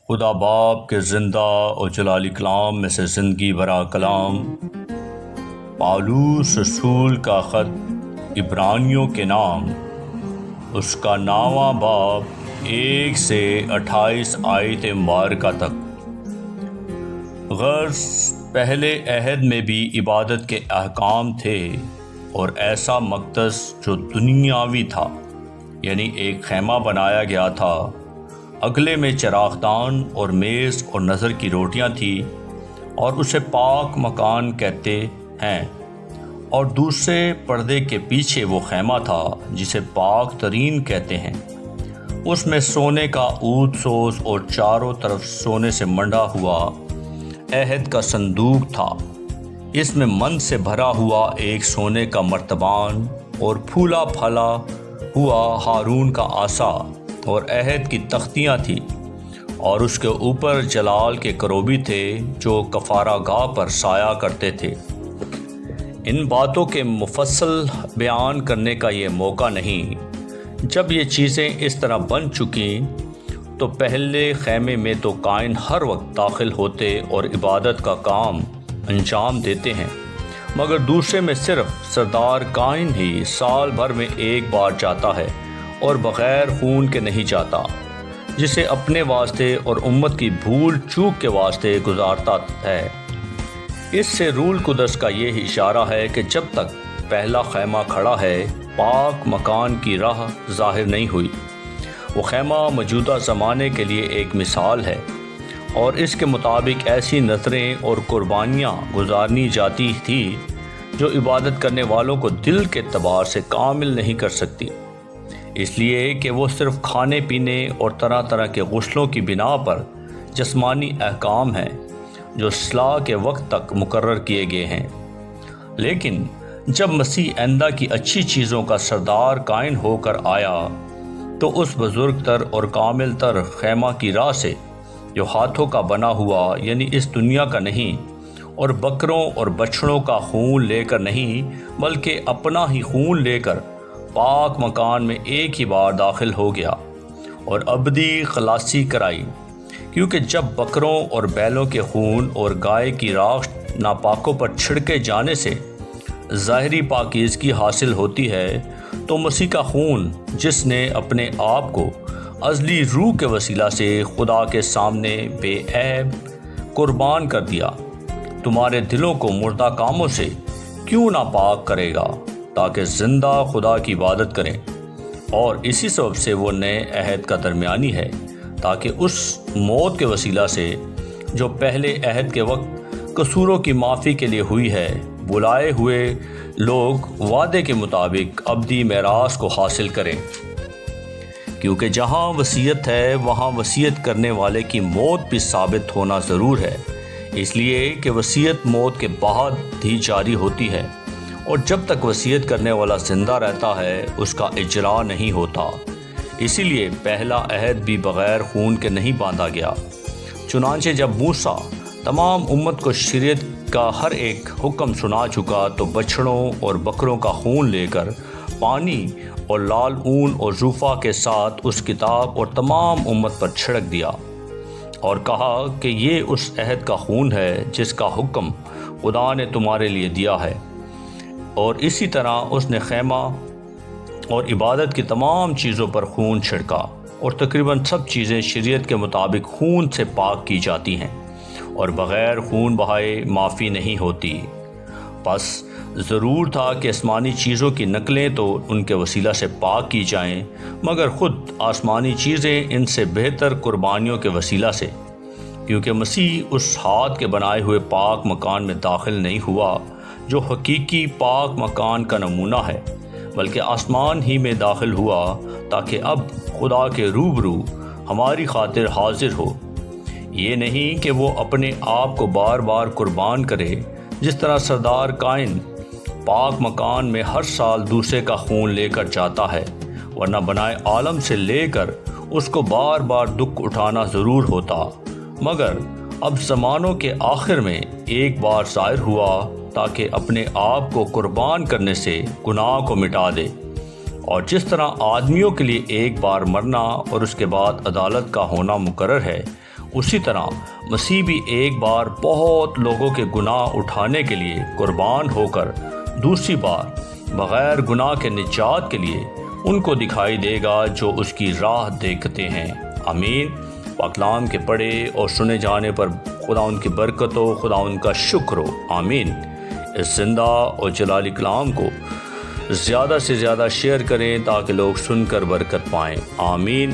خدا باپ کے زندہ اور جلالی کلام میں سے زندگی بھرا کلام، پالوس رسول کا خط عبرانیوں کے نام، اس کا 9واں باب 1 سے 28 آیت مبارکہ تک۔ غرض پہلے عہد میں بھی عبادت کے احکام تھے اور ایسا مقدس جو دنیاوی تھا، یعنی ایک خیمہ بنایا گیا تھا، اگلے میں چراغدان اور میز اور نظر کی روٹیاں تھیں اور اسے پاک مکان کہتے ہیں، اور دوسرے پردے کے پیچھے وہ خیمہ تھا جسے پاک ترین کہتے ہیں۔ اس میں سونے کا عود سوز اور چاروں طرف سونے سے منڈا ہوا عہد کا صندوق تھا۔ اس میں من سے بھرا ہوا ایک سونے کا مرتبان اور پھولا پھلا ہوا ہارون کا عصا اور عہد کی تختیاں تھیں، اور اس کے اوپر جلال کے کروبی تھے جو کفارہ گاہ پر سایہ کرتے تھے۔ ان باتوں کے مفصل بیان کرنے کا یہ موقع نہیں۔ جب یہ چیزیں اس طرح بن چکیں تو پہلے خیمے میں تو کائن ہر وقت داخل ہوتے اور عبادت کا کام انجام دیتے ہیں، مگر دوسرے میں صرف سردار کائن ہی سال بھر میں ایک بار جاتا ہے اور بغیر خون کے نہیں جاتا، جسے اپنے واسطے اور امت کی بھول چوک کے واسطے گزارتا ہے۔ اس سے روح القدس کا یہ اشارہ ہے کہ جب تک پہلا خیمہ کھڑا ہے، پاک مکان کی راہ ظاہر نہیں ہوئی۔ وہ خیمہ موجودہ زمانے کے لیے ایک مثال ہے، اور اس کے مطابق ایسی نذریں اور قربانیاں گزارنی جاتی تھی جو عبادت کرنے والوں کو دل کے اعتبار سے کامل نہیں کر سکتی، اس لیے کہ وہ صرف کھانے پینے اور طرح طرح کے غسلوں کی بنا پر جسمانی احکام ہیں جو اصلاح کے وقت تک مقرر کیے گئے ہیں۔ لیکن جب مسیح آئندہ کی اچھی چیزوں کا سردار کائن ہو کر آیا تو اس بزرگ تر اور کامل تر خیمہ کی راہ سے، جو ہاتھوں کا بنا ہوا یعنی اس دنیا کا نہیں، اور بکروں اور بچھڑوں کا خون لے کر نہیں بلکہ اپنا ہی خون لے کر پاک مکان میں ایک ہی بار داخل ہو گیا اور ابدی خلاصی کرائی، کیونکہ جب بکروں اور بیلوں کے خون اور گائے کی راکھ ناپاکوں پر چھڑکے جانے سے ظاہری پاکیزگی حاصل ہوتی ہے، تو مسیح کا خون جس نے اپنے آپ کو ازلی روح کے وسیلہ سے خدا کے سامنے بے عیب قربان کر دیا، تمہارے دلوں کو مردہ کاموں سے کیوں ناپاک کرے گا تاکہ زندہ خدا کی عبادت کریں۔ اور اسی سبب سے وہ نئے عہد کا درمیانی ہے، تاکہ اس موت کے وسیلہ سے جو پہلے عہد کے وقت قصوروں کی معافی کے لیے ہوئی ہے، بلائے ہوئے لوگ وعدے کے مطابق ابدی میراث کو حاصل کریں۔ کیونکہ جہاں وصیت ہے وہاں وصیت کرنے والے کی موت بھی ثابت ہونا ضرور ہے، اس لیے کہ وصیت موت کے بعد ہی جاری ہوتی ہے، اور جب تک وصیت کرنے والا زندہ رہتا ہے اس کا اجرا نہیں ہوتا۔ اسی لیے پہلا عہد بھی بغیر خون کے نہیں باندھا گیا۔ چنانچہ جب موسیٰ تمام امت کو شریعت کا ہر ایک حکم سنا چکا تو بچھڑوں اور بکروں کا خون لے کر پانی اور لال اون اور زوفا کے ساتھ اس کتاب اور تمام امت پر چھڑک دیا، اور کہا کہ یہ اس عہد کا خون ہے جس کا حکم خدا نے تمہارے لیے دیا ہے۔ اور اسی طرح اس نے خیمہ اور عبادت کی تمام چیزوں پر خون چھڑکا، اور تقریباً سب چیزیں شریعت کے مطابق خون سے پاک کی جاتی ہیں، اور بغیر خون بہائے معافی نہیں ہوتی۔ پس ضرور تھا کہ آسمانی چیزوں کی نقلیں تو ان کے وسیلہ سے پاک کی جائیں، مگر خود آسمانی چیزیں ان سے بہتر قربانیوں کے وسیلہ سے، کیونکہ مسیح اس ہاتھ کے بنائے ہوئے پاک مکان میں داخل نہیں ہوا جو حقیقی پاک مکان کا نمونہ ہے، بلکہ آسمان ہی میں داخل ہوا تاکہ اب خدا کے روبرو ہماری خاطر حاضر ہو۔ یہ نہیں کہ وہ اپنے آپ کو بار بار قربان کرے، جس طرح سردار کائن پاک مکان میں ہر سال دوسرے کا خون لے کر جاتا ہے، ورنہ بنائے عالم سے لے کر اس کو بار بار دکھ اٹھانا ضرور ہوتا، مگر اب زمانوں کے آخر میں ایک بار ظاہر ہوا تاکہ اپنے آپ کو قربان کرنے سے گناہ کو مٹا دے۔ اور جس طرح آدمیوں کے لیے ایک بار مرنا اور اس کے بعد عدالت کا ہونا مقرر ہے، اسی طرح مسیح بھی ایک بار بہت لوگوں کے گناہ اٹھانے کے لیے قربان ہو کر دوسری بار بغیر گناہ کے نجات کے لیے ان کو دکھائی دے گا جو اس کی راہ دیکھتے ہیں۔ آمین۔ پاک کلام کے پڑھے اور سنے جانے پر خدا ان کی برکت ہو، خدا ان کا شکر ہو۔ آمین۔ اس زندہ اور جلالی کلام کو زیادہ سے زیادہ شیئر کریں تاکہ لوگ سن کر برکت پائیں۔ آمین۔